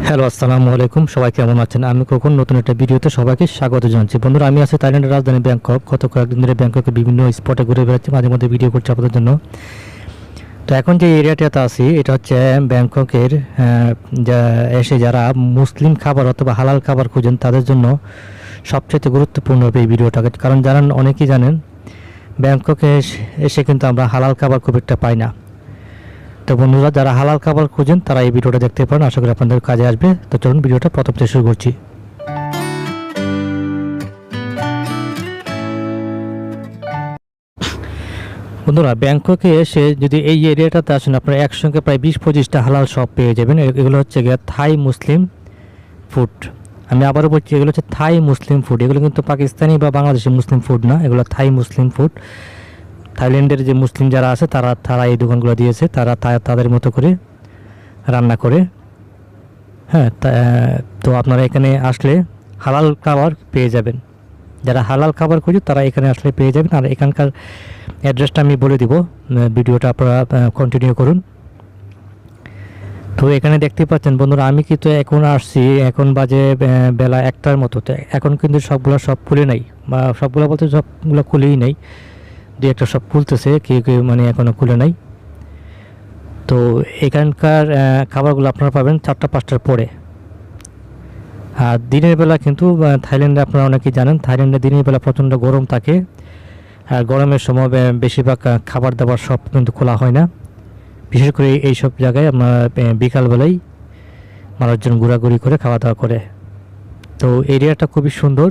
Hello, আসসালামু আলাইকুম। সবাই কেমন আছেন? আমি কখন নতুন একটা ভিডিওতে সবাইকে স্বাগত জানাচ্ছি। বন্ধুরা, আমি আছি থাইল্যান্ডের রাজধানী ব্যাংকক। গত কয়েকদিন ধরে ব্যাংককে বিভিন্ন স্পটে ঘুরে বেড়াচ্ছি, মাঝে মধ্যে ভিডিও করছি আপনাদের জন্য। তো এখন যে এরিয়াটাতে আছি এটা হচ্ছে ব্যাংককের যারা মুসলিম খাবার অথবা হালাল খাবার খুঁজেন তাদের জন্য সবচেয়ে গুরুত্বপূর্ণ হবে এই ভিডিওটা। কারণ জানেন, অনেকেই জানেন ব্যাংককে এসে কিন্তু আমরা হালাল খাবার খুব একটা পাই না। তো বন্ধুরা, যারা হালাল খাবার খুঁজেন তারা এই ভিডিওটা দেখতে পারেন, আশা করি আপনাদের কাজে আসবে। তো চলুন ভিডিওটা প্রথম থেকে শুরু করছি। বন্ধুরা, ব্যাংককে এসে যদি এই এরিয়াটাতে আসেন আপনারা একসঙ্গে প্রায় 20-25টা হালাল শপ পেয়ে যাবেন। এগুলো হচ্ছে গিয়ে থাই মুসলিম ফুড। আমি আবারও বলছি, এগুলো হচ্ছে থাই মুসলিম ফুড। এগুলো কিন্তু পাকিস্তানি বা বাংলাদেশি মুসলিম ফুড না, এগুলো থাই মুসলিম ফুড। থাইল্যান্ডের যে মুসলিম যারা আছে তারা এই দোকানগুলো দিয়েছে, তাদের মতো করে রান্না করে। হ্যাঁ, তো আপনারা এখানে আসলে হালাল খাবার পেয়ে যাবেন। যারা হালাল খাবার খুঁজে তারা এখানে আসলে পেয়ে যাবেন। আর এখানকার অ্যাড্রেসটা আমি বলে দিব, ভিডিওটা আপনারা কন্টিনিউ করুন। তো এখানে দেখতে পাচ্ছেন বন্ধুরা, আমি কিন্তু এখন আসছি, এখন বাজে বেলা 1টার মতো। তো এখন কিন্তু সব খুলে নাই, বা সবগুলো বলতে সবগুলো খুলেই নাই, দু একটা সব খুলতেছে, কেউ মানে এখনও খুলে নাই। তো এখানকার খাবারগুলো আপনারা পাবেন 4টা-5টার পরে। আর দিনের বেলা কিন্তু থাইল্যান্ডে আপনারা অনেকেই জানেন, থাইল্যান্ডে দিনের বেলা প্রচণ্ড গরম থাকে। আর গরমের সময় বেশিরভাগ খাবার দাবার সব কিন্তু খোলা হয় না। বিশেষ করে এই সব জায়গায় আপনারা বিকালবেলায় মানুষজন ঘোরাঘুরি করে খাওয়া দাওয়া করে। তো এরিয়াটা খুবই সুন্দর।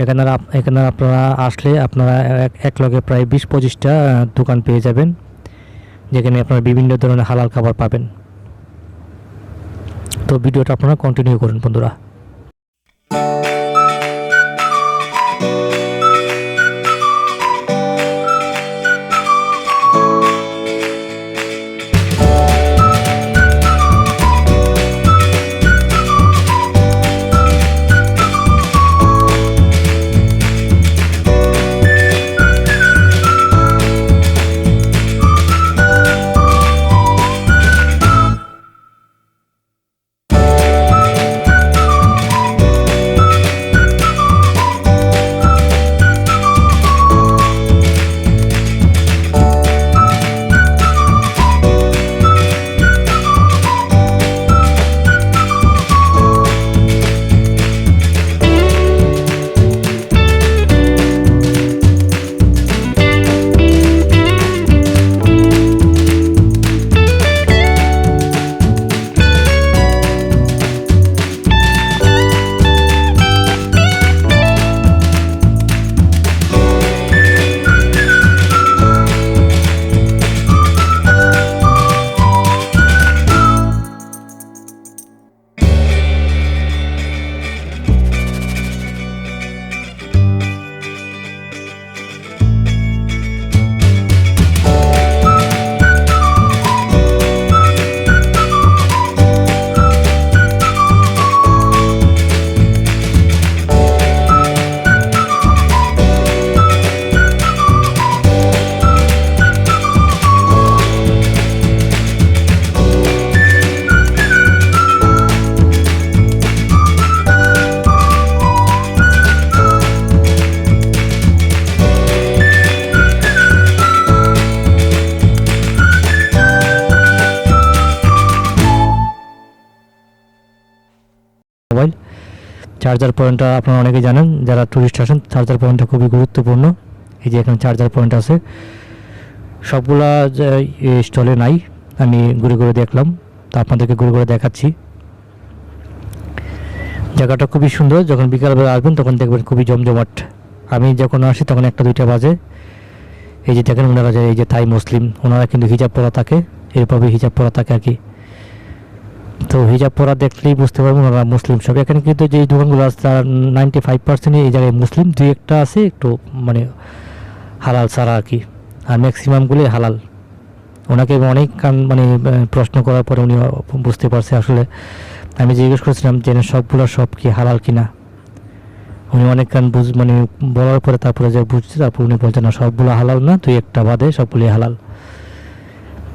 এখানে আপনারা আসলে আপনারা এক লগে প্রায় 20-25টা দোকান পেয়ে যাবেন, যেখানে আপনারা বিভিন্ন ধরনের হালাল খাবার পাবেন। তো ভিডিওটা আপনারা কন্টিনিউ করুন বন্ধুরা। মোবাইল চার্জার পয়েন্টটা আপনারা অনেকেই জানেন, যারা টুরিস্ট আসেন চার্জার পয়েন্টটা খুবই গুরুত্বপূর্ণ। এই যে এখানে চার্জার পয়েন্ট আছে, সবগুলা স্টলে নাই, আমি ঘুরে ঘুরে দেখলাম, তো আপনাদেরকে ঘুরে ঘুরে দেখাচ্ছি। জায়গাটা খুবই সুন্দর। যখন বিকালবেলা আসবেন তখন দেখবেন খুবই জমজমাট। আমি যখন আসি তখন 1টা-2টা বাজে। এই যে দেখেন ওনারা, এই যে থাই মুসলিম, ওনারা কিন্তু হিজাব পরা থাকে, এরভাবে হিজাব পরা থাকে আর কি। তো হিজাব পরা দেখলেই বুঝতে পারবেন ওরা মুসলিম সব। এখানে কিন্তু যে দোকানগুলো আছে তার 95% এই জায়গায় মুসলিম, 2-1টা আছে একটু মানে হালাল ছাড়া আর কি, আর ম্যাক্সিমামগুলোই হালাল। ওনাকে অনেক মানে প্রশ্ন করার পরে উনি বুঝতে পারছে। আসলে আমি জিজ্ঞেস করেছিলাম যে সবগুলো সব কি হালাল কিনা, উনি অনেক মানে বলার পরে তারপরে যে বুঝছে, তারপর উনি বলছেন না সবগুলো হালাল না, 2-1টা বাদে সবগুলোই হালাল।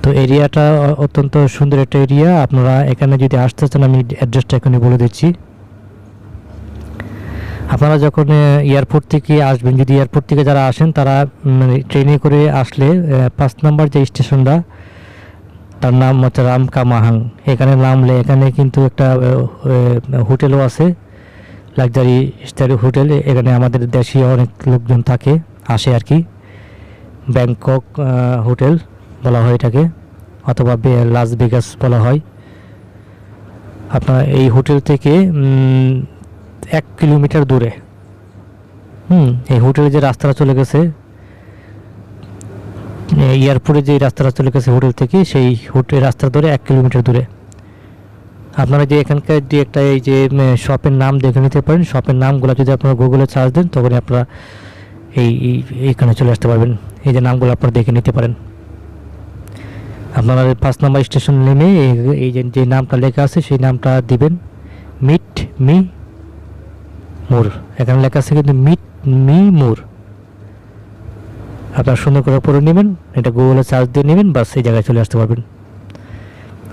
তো তো এরিয়াটা অত্যন্ত সুন্দর একটা এরিয়া। আপনারা এখানে যদি আসতে চান আমি অ্যাড্রেসটা এখানে বলে দিচ্ছি। আপনারা যখন এয়ারপোর্ট থেকে আসবেন, যদি এয়ারপোর্ট থেকে যারা আসেন তারা মানে ট্রেনে করে আসলে 5 নম্বর যে স্টেশনটা তার নাম হচ্ছে রামকামাহাং। এখানে নামলে এখানে কিন্তু একটা হোটেলও আছে, লাক্সারি স্টাইল হোটেল। এখানে আমাদের দেশীয় অনেক লোকজন থাকে, আসে আর কি। ব্যাংকক হোটেল বলা হয় এটাকে, অথবা লাস ভেগাস বলা হয়। আপনার এই হোটেল থেকে 1 কিলোমিটার দূরে এই হোটেলে যে রাস্তাটা চলে গেছে, এয়ারপোর্টে যে রাস্তাটা চলে গেছে হোটেল থেকে, সেই হোটেল রাস্তা ধরে 1 কিলোমিটার দূরে। আপনারা যে এখানকার যে একটা এই যে শপের নাম দেখে নিতে পারেন। শপের নামগুলো যদি আপনারা গুগলে সার্চ দেন তখনই আপনারা এইখানে চলে আসতে পারবেন। এই যে নামগুলো আপনারা দেখে নিতে পারেন। আপনারা 5 নম্বর স্টেশন নেমে এই যে নামটা লেখা আছে সেই নামটা দিবেন, মিট মি মোর। এখানে লেখা আছে কিন্তু মিট মি মোর। আপনারা সুন্দর করে পড়ে নেবেন, এটা গুগলে সার্চ দিয়ে নেবেন, বাস এই জায়গায় চলে আসতে পারবেন।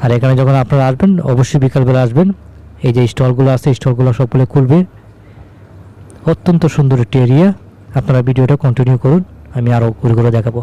আর এখানে যখন আপনারা আসবেন অবশ্যই বিকালবেলা আসবেন। এই যে স্টলগুলো আছে স্টলগুলো সবগুলো খুলবে। অত্যন্ত সুন্দর একটি এরিয়া। আপনারা ভিডিওটা কন্টিনিউ করুন, আমি আরও ঘুরে ঘুরে দেখাবো।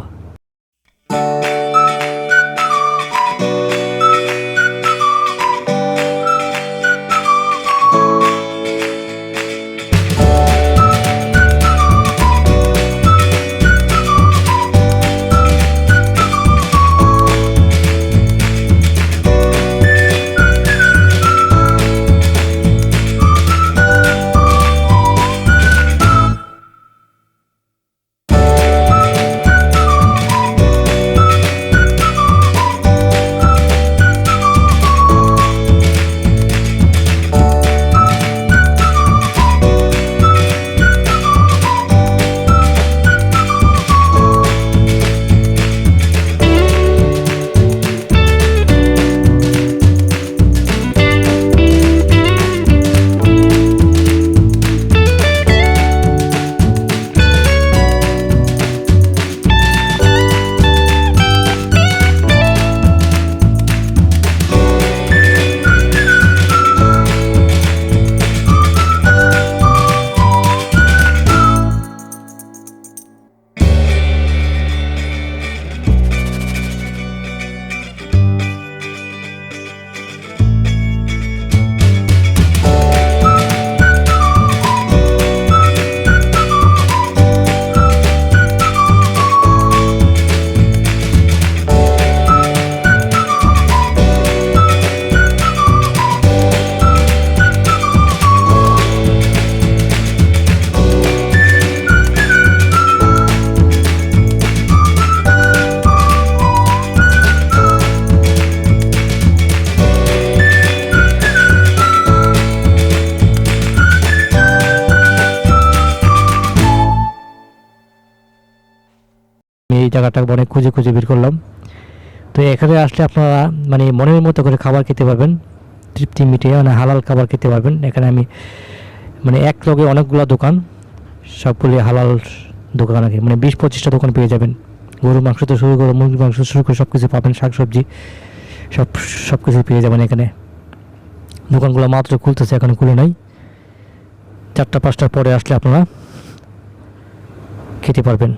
এই জায়গাটা অনেক খুঁজে খুঁজে বের করলাম। তো এখানে আসলে আপনারা মানে মনের মতো করে খাবার খেতে পারবেন, তৃপ্তি মিটিয়ে, মানে হালাল খাবার খেতে পারবেন। এখানে আমি মানে এক লগে অনেকগুলো দোকান, সবগুলি হালাল দোকান আর কি, মানে 20-25টা দোকান পেয়ে যাবেন। গরুর মাংস তো শুরু করে মুরগির মাংস শুরু করে সব কিছু পাবেন, শাকসবজি সব কিছু পেয়ে যাবেন এখানে। দোকানগুলো মাত্র খুলতেছে, এখন খুলে নাই। 4টা-5টার পরে আসলে আপনারা খেতে পারবেন।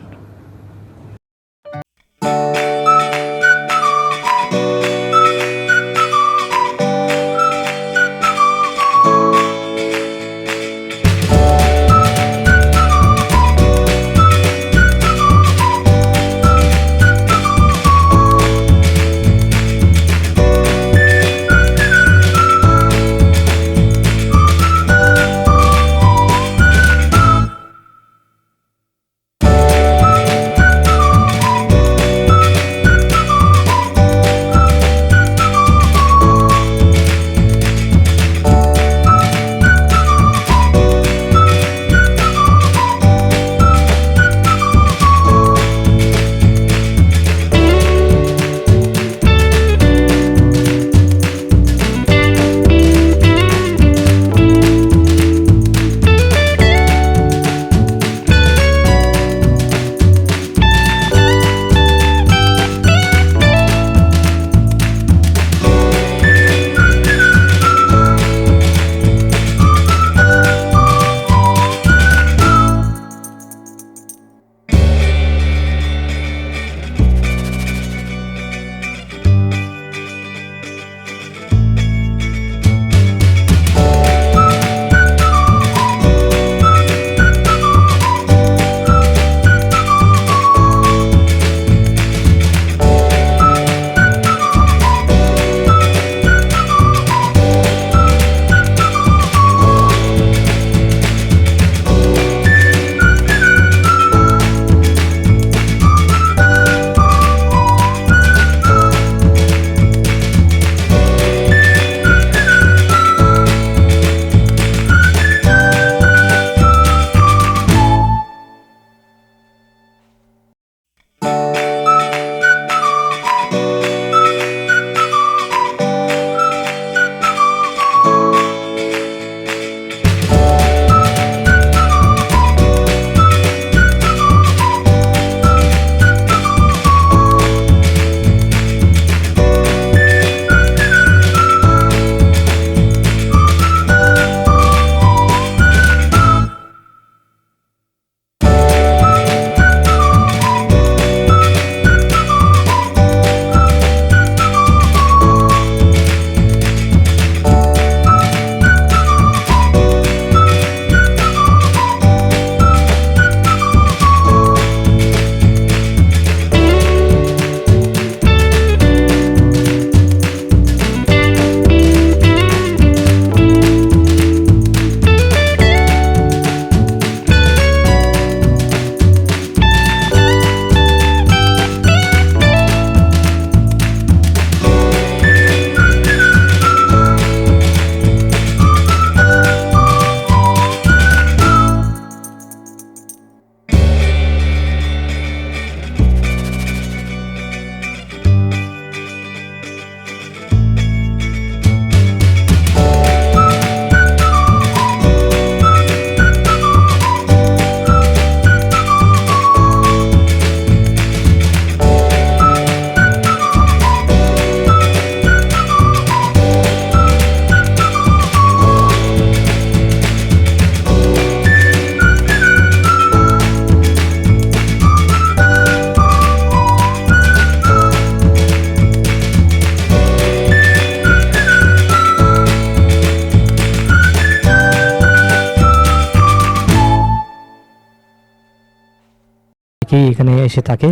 অনেকেই এখানে এসে থাকে।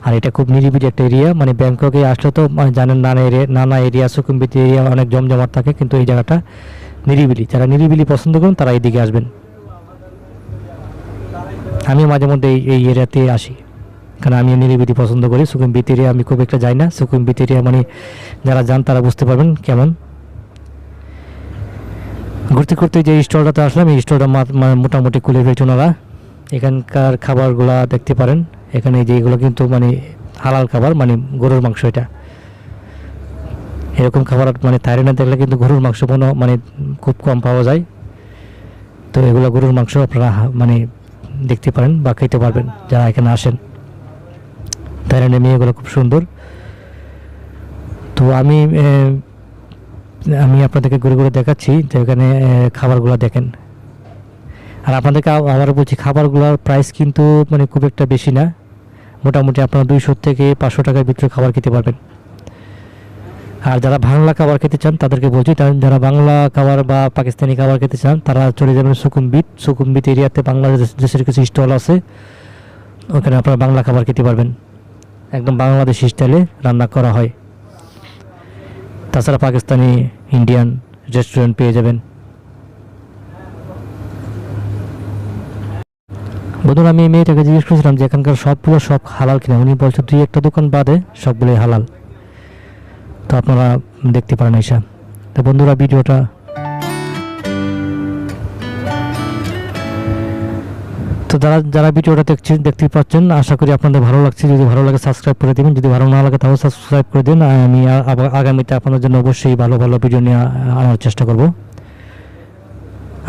আর এটা খুব নিরিবিলি একটা এরিয়া, মানে ব্যাংককে আসলে তো মানে জানেন নানা এরিয়া সুকুমবিট এরিয়া অনেক জমজমাট থাকে, কিন্তু এই জায়গাটা নিরিবিলি। যারা নিরিবিলি পছন্দ করেন তারা এইদিকে আসবেন। আমি মাঝে মধ্যে এই এরিয়াতে আসি, কারণ আমি নিরিবিলি পছন্দ করি। সুকুমবিট এরিয়া আমি খুব একটা যাই না। সুকুমবিট এরিয়া মানে যারা যান তারা বুঝতে পারবেন কেমন। ঘুরতে ঘুরতে যে স্টলটাতে আসলাম, এই স্টলটা মোটামুটি খুলে ফেলছে ওনারা। এখানকার খাবারগুলা দেখতে পারেন। এখানে যে এগুলো কিন্তু মানে হালাল খাবার, মানে গরুর মাংস। এটা এরকম খাবার মানে থাইল্যান্ডে দেখলে কিন্তু গরুর মাংস মানে খুব কম পাওয়া যায়। তো এগুলো গরুর মাংস আপনারা মানে দেখতে পারেন বা খেতে পারবেন যারা এখানে আসেন। থাইল্যান্ডের মেয়েগুলো খুব সুন্দর। তো আমি আপনাদেরকে ঘুরে ঘুরে দেখাচ্ছি যে এখানে খাবারগুলো দেখেন। আর আপনাদেরকে আবারও বলছি, খাবারগুলোর প্রাইস কিন্তু মানে খুব একটা বেশি না। মোটামুটি আপনারা 200 থেকে 500 টাকার ভিতরে খাবার খেতে পারবেন। আর যারা বাংলা খাবার খেতে চান তাদেরকে বলছি, যারা বাংলা খাবার বা পাকিস্তানি খাবার খেতে চান তারা চলে যাবেন সুকুমবিট এরিয়াতে। বাংলাদেশের কিছু স্টল আছে, ওখানে আপনারা বাংলা খাবার খেতে পারবেন। একদম বাংলাদেশি স্টাইলে রান্না করা হয়। তাছাড়া পাকিস্তানি, ইন্ডিয়ান রেস্টুরেন্ট পেয়ে যাবেন। বন্ধুরা, আমি মেয়েটাকে জিজ্ঞেস করেছিলাম যে এখানকার সব হালাল কিনা। উনি বলছে 2-1টা দোকান বাদে সবগুলোই হালাল। তো আপনারা দেখতে পারেন এসা। তো বন্ধুরা, ভিডিওটা তো যারা ভিডিওটা দেখতে পাচ্ছেন, আশা করি আপনাদের ভালো লাগছে। যদি ভালো লাগে সাবস্ক্রাইব করে দেবেন, যদি ভালো না লাগে তাহলে সাবস্ক্রাইব করে দিন। আমি আগামীতে আপনাদের জন্য অবশ্যই ভালো ভালো ভিডিও নিয়ে আনার চেষ্টা করব।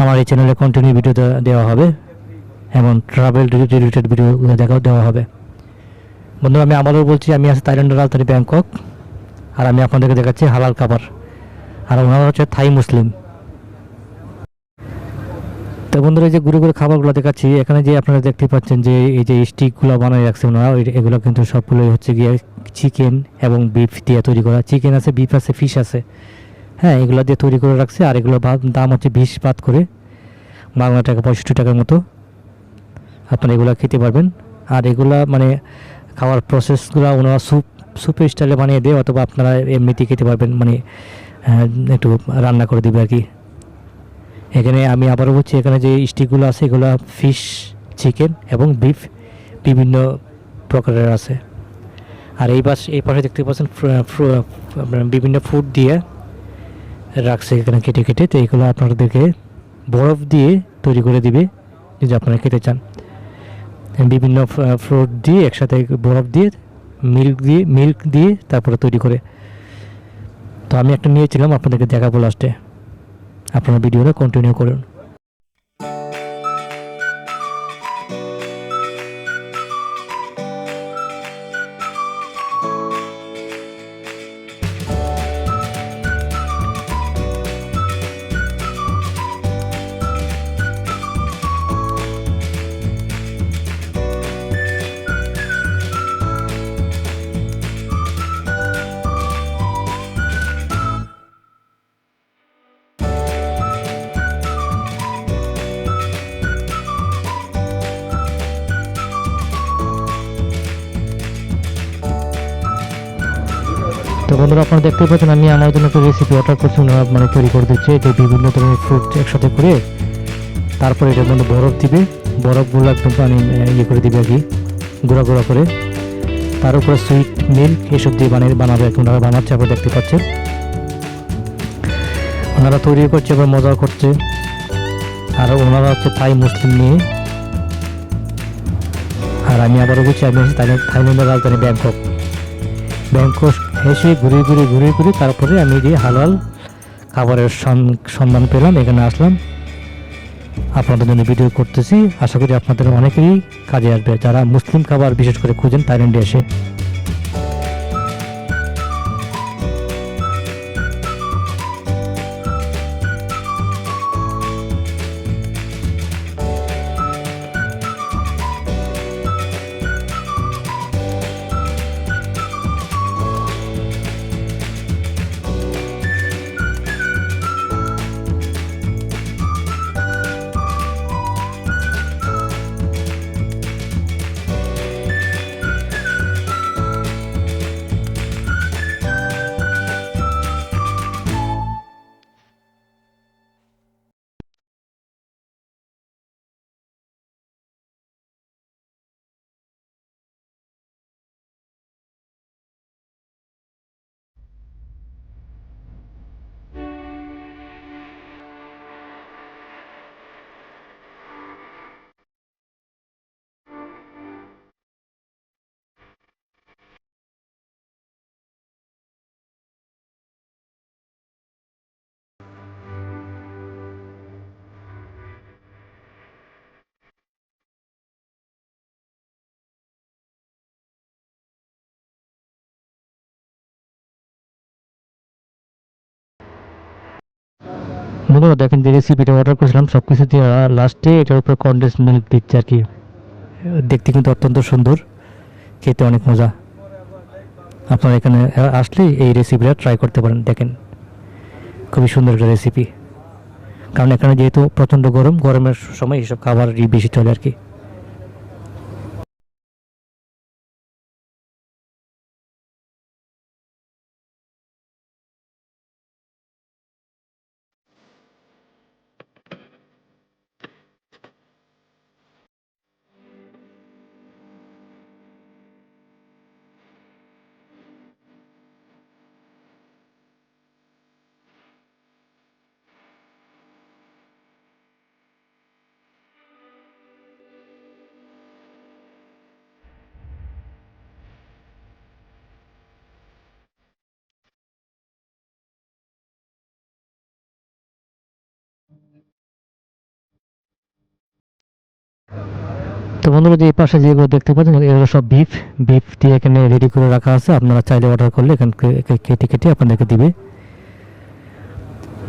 আমার এই চ্যানেলে কন্টিনিউ ভিডিও দেওয়া হবে এবং ট্রাভেল রিলেটেড ভিডিও দেওয়া হবে। বন্ধুরা, আমি আবারও বলছি, আমি আছি থাইল্যান্ডের রাজধানী ব্যাংকক। আর আমি আপনাদেরকে দেখাচ্ছি হালাল খাবার। আর ওনারা হচ্ছে থাই মুসলিম। তো বন্ধুরা, এই যে ঘুরে ঘুরে খাবারগুলো দেখাচ্ছি, এখানে যে আপনারা দেখতে পাচ্ছেন যে এই যে স্টিকগুলো বানিয়ে রাখছে ওনারা, এগুলো কিন্তু সবগুলোই হচ্ছে গিয়ে চিকেন এবং বিফ দিয়ে তৈরি করা। চিকেন আছে, বিফ আছে, ফিশ আছে। হ্যাঁ, এগুলো দিয়ে তৈরি করে রাখছে। আর এগুলো দাম হচ্ছে 20 বাত করে, বাংলা টাকা 65 টাকার মতো। আপনারা এগুলো খেতে পারবেন। আর এগুলা মানে খাওয়ার প্রসেসগুলো ওনারা সুপের স্টাইলে বানিয়ে দেয়, অথবা আপনারা এমনিতেই খেতে পারবেন, মানে একটু রান্না করে দেবে আর কি। এখানে আমি আবারও বলছি, এখানে যে স্টিকগুলো আছে এগুলো ফিশ, চিকেন এবং বিফ বিভিন্ন প্রকারের আছে। আর এই পাশে দেখতে পাচ্ছেন বিভিন্ন ফুড দিয়ে রাখছে এখানে কেটে কেটে। তো এইগুলো আপনাদেরকে বরফ দিয়ে তৈরি করে দিবে যদি আপনারা খেতে চান। বিভিন্ন ফ্রুট দিয়ে একসাথে বরফ দিয়ে মিল্ক দিয়ে তারপরে তৈরি করে। তো আমি একটা নিয়েছিলাম, আপনাদেরকে দেখাবো লাস্টে। আপনারা ভিডিওটা কন্টিনিউ করুন। তো বন্ধুরা, আপনারা দেখতে পাচ্ছেন আমি আমার জন্য একটা রেসিপি অর্ডার করছি। ওনারা মানে তৈরি করে দিচ্ছে যে বিভিন্ন ধরনের ফ্রুট একসাথে করে তারপরে এটার মধ্যে বরফ দিবে। বরফগুলো একদম মানে ইয়ে করে দিবে আর কি, গুঁড়া গুঁড়া করে। তার উপরে সুইট মিল্ক এসব দিয়ে বানাবে। ওনারা বানাচ্ছে, আপনারা দেখতে পাচ্ছেন। ওনারা তৈরি করছে এবং মজা করছে। আর ওনারা হচ্ছে থাই মুসলিম নিয়ে। আর আমি আবারও বলছি, আমি আছি থাইল্যান্ডের রাজধানী ব্যাংকক এসে ঘুরে ঘুরে তারপরে আমি যে হালাল খাবারের সন্ধান পেলাম, এখানে আসলাম। আপনাদের জন্য ভিডিও করতেছি। আশা করি আপনাদের অনেকেরই কাজে আসবে যারা মুসলিম খাবার বিশেষ করে খুঁজেন থাইল্যান্ডে এসে। বন্ধুরা দেখেন যে রেসিপিটা অর্ডার করেছিলাম সব কিছু দিয়ে লাস্টে এটার উপরে কনডেন্স মিল্ক দিচ্ছে আর কি। দেখতে কিন্তু অত্যন্ত সুন্দর, খেতে অনেক মজা। আপনারা এখানে আসলে এই রেসিপিটা ট্রাই করতে পারেন। দেখেন খুবই সুন্দর একটা রেসিপি, কারণ এখানে যেহেতু প্রচণ্ড গরম, গরমের সময় এইসব খাবারই বেশি চলে আর কি। তো বন্ধুরা যে এই পাশে যেগুলো দেখতে পাচ্ছেন এগুলো সব বিফ, বিফ দিয়ে এখানে রেডি করে রাখা আছে। আপনারা চাইলে অর্ডার করলে এখান কেটে কেটে আপনাদেরকে দিবে।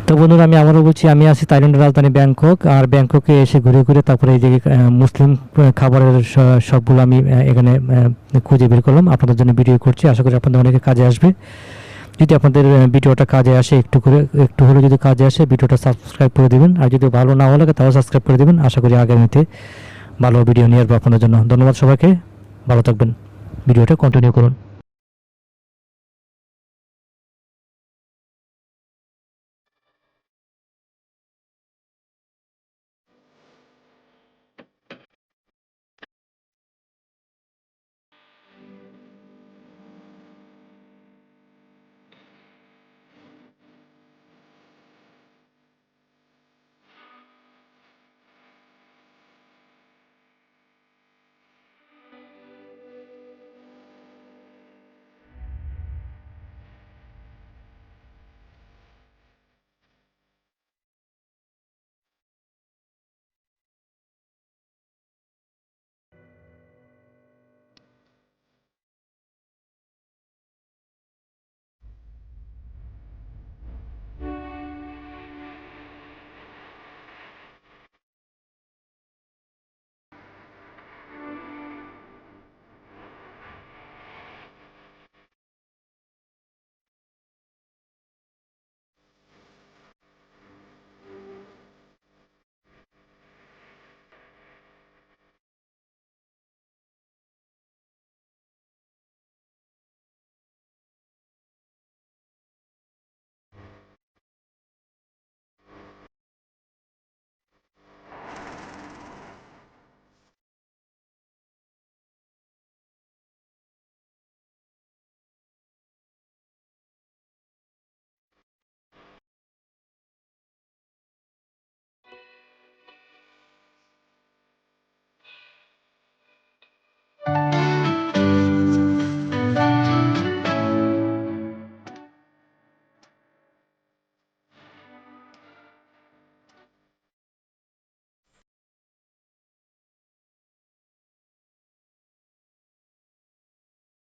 তো বন্ধুরা আমি আবারও বলছি, আমি আছি থাইল্যান্ডের রাজধানী ব্যাংকক, আর ব্যাংককে এসে ঘুরে ঘুরে তারপরে এই যে মুসলিম খাবারের সবগুলো আমি এখানে খুঁজে বের করলাম, আপনাদের জন্য ভিডিও করছি। আশা করি আপনাদের অনেকে কাজে আসবে। যদি আপনাদের ভিডিওটা কাজে আসে, একটু হলেও যদি কাজে আসে, ভিডিওটা সাবস্ক্রাইব করে দেবেন। আর যদি ভালো না লাগে তাও সাবস্ক্রাইব করে দেবেন। আশা করি আগামীতে ভালো ভিডিও নিয়ে আসবো আপনাদের জন্য। ধন্যবাদ সবাইকে, ভালো থাকবেন, ভিডিওটা কন্টিনিউ করুন।